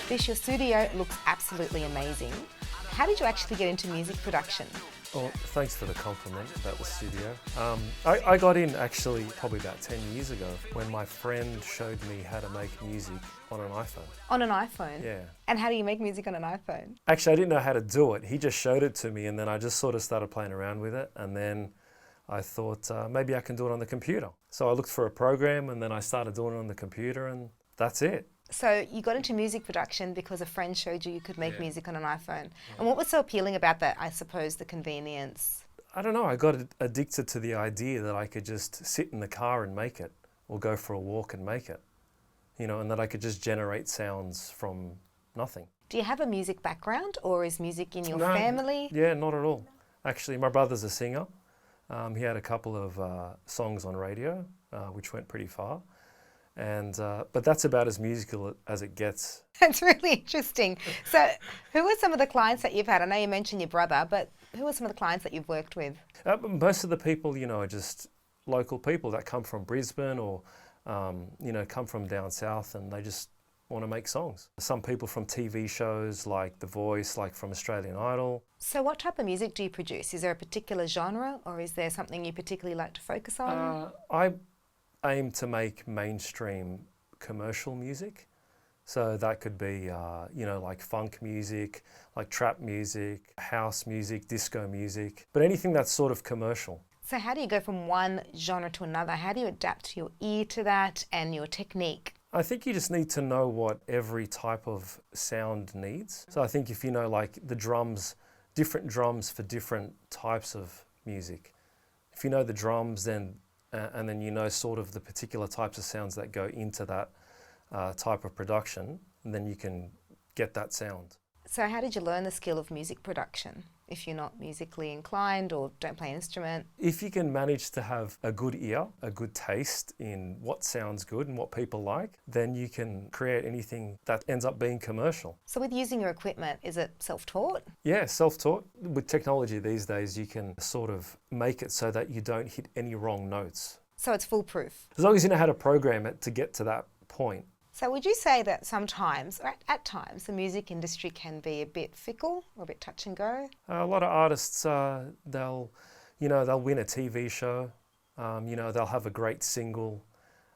Bish, your studio looks absolutely amazing. How did you actually get into music production? Well, thanks for the compliment about the studio. I got in actually probably about 10 years ago when my friend showed me how to make music on an iPhone. On an iPhone? Yeah. And how do you make music on an iPhone? Actually, I didn't know how to do it. He just showed it to me and then I just sort of started playing around with it, and then I thought maybe I can do it on the computer. So I looked for a program and then I started doing it on the computer, and that's it. So you got into music production because a friend showed you could make music on an iPhone. And what was so appealing about that? I suppose the convenience. I don't know, I got addicted to the idea that I could just sit in the car and make it, or go for a walk and make it, and that I could just generate sounds from nothing. Do you have a music background, or is music in your family? Yeah, not at all. Actually, my brother's a singer. He had a couple of songs on radio, which went pretty far. But that's about as musical as it gets. That's really interesting. So who are some of the clients that you've had? I know you mentioned your brother, but who are some of the clients that you've worked with? Most of the people, are just local people that come from Brisbane or, come from down south, and they just want to make songs. Some people from TV shows like The Voice, like from Australian Idol. So what type of music do you produce? Is there a particular genre, or is there something you particularly like to focus on? I aim to make mainstream commercial music. So that could be, like funk music, like trap music, house music, disco music, but anything that's sort of commercial. So how do you go from one genre to another? How do you adapt your ear to that and your technique? I think you just need to know what every type of sound needs. So I think if you know like the drums, different drums for different types of music. If you know the drums, then and then you know sort of the particular types of sounds that go into that type of production, and then you can get that sound. So how did you learn the skill of music production if you're not musically inclined or don't play an instrument? If you can manage to have a good ear, a good taste in what sounds good and what people like, then you can create anything that ends up being commercial. So with using your equipment, is it self-taught? Yeah, self-taught. With technology these days, you can sort of make it so that you don't hit any wrong notes. So it's foolproof? As long as you know how to program it to get to that point. So would you say that sometimes, or at times, the music industry can be a bit fickle or a bit touch and go? A lot of artists, they'll win a TV show, they'll have a great single,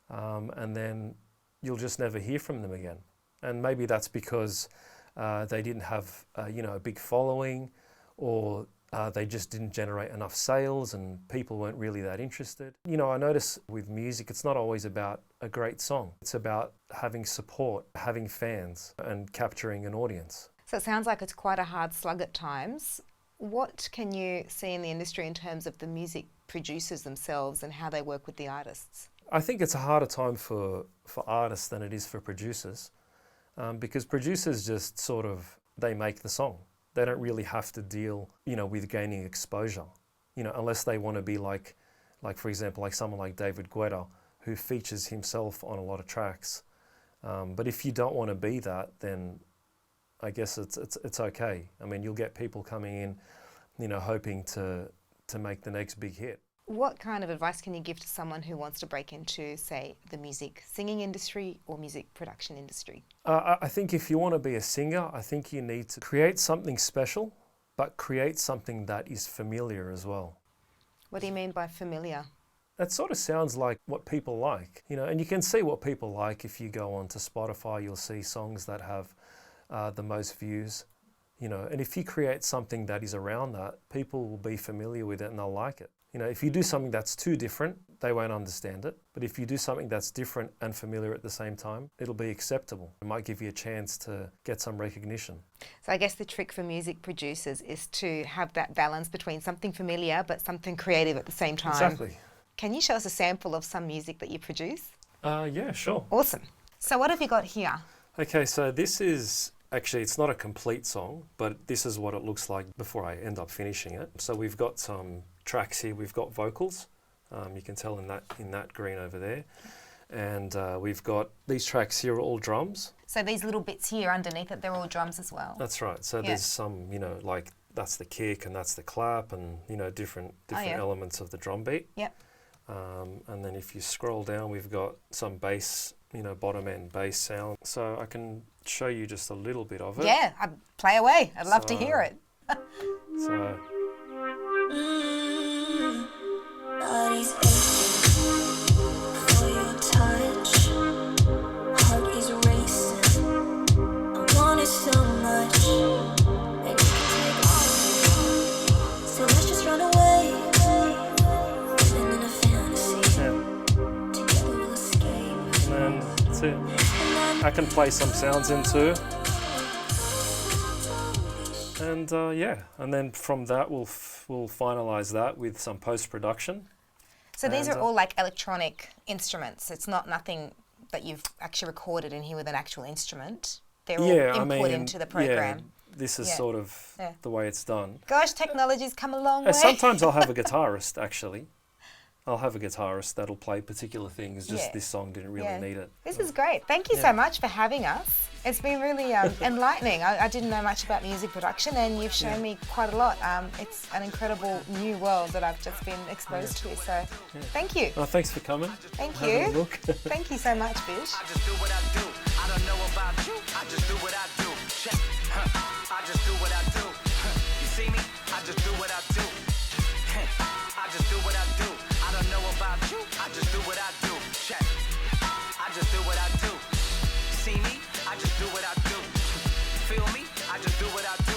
and then you'll just never hear from them again. And maybe that's because they didn't have, a big following, or they just didn't generate enough sales and people weren't really that interested. I notice with music, it's not always about a great song. It's about having support, having fans, and capturing an audience. So it sounds like it's quite a hard slug at times. What can you see in the industry in terms of the music producers themselves and how they work with the artists? I think it's a harder time for artists than it is for producers, because producers just sort of, they make the song. They don't really have to deal, with gaining exposure, unless they want to be like for example, like someone like David Guetta, who features himself on a lot of tracks. But if you don't want to be that, then I guess it's okay. I mean, you'll get people coming in, hoping to make the next big hit. What kind of advice can you give to someone who wants to break into, say, the music singing industry or music production industry? I think if you want to be a singer, I think you need to create something special, but create something that is familiar as well. What do you mean by familiar? That sort of sounds like what people like, and you can see what people like if you go onto Spotify. You'll see songs that have the most views, and if you create something that is around that, people will be familiar with it and they'll like it. If you do something that's too different, they won't understand it. But if you do something that's different and familiar at the same time, it'll be acceptable. It might give you a chance to get some recognition. So I guess the trick for music producers is to have that balance between something familiar but something creative at the same time. Exactly. Can you show us a sample of some music that you produce? Yeah, sure. Awesome. So what have you got here? Okay, so this is, actually it's not a complete song, but this is what it looks like before I end up finishing it. So we've got some tracks here, we've got vocals, you can tell in that green over there, and we've got these tracks here are all drums. So these little bits here underneath it, they're all drums as well? That's right. So there's some, like that's the kick and that's the clap, and different elements of the drum beat. Yep. And then if you scroll down, we've got some bass bottom end bass sound. So I can show you just a little bit of it. Yeah, play away. I'd love to hear it. So Body's aching for your touch. Heart is racing. I want it so much. And you can take all of it. So let's just run away. Living in a fantasy. yeah, Together we'll escape. and then that's it. I can play some sounds in too. And and then from that we'll finalize that with some post-production. So these And, are all like electronic instruments. It's not nothing that you've actually recorded in here with an actual instrument. They're all input into the program. Yeah, this is Yeah. sort of Yeah. the way it's done. Gosh, technology's come a long way. Sometimes I'll have a guitarist actually. I'll have a guitarist that'll play particular things. Just Yeah. this song didn't really Yeah. need it. This is great. Thank you so much for having us. It's been really enlightening. I didn't know much about music production, and you've shown me quite a lot. It's an incredible new world that I've just been exposed to. So thank you. Oh, thanks for coming. Thank Having a you. look. Thank you so much, Bish. I just do what I do. I don't know about you. I just do what I do. Check. I just do what I do. You see me? I just do what I do. I just do what I do. I don't know about you. I just do what I do. Check. I just do what I do. See me? I just do what I do. Feel me? I just do what I do.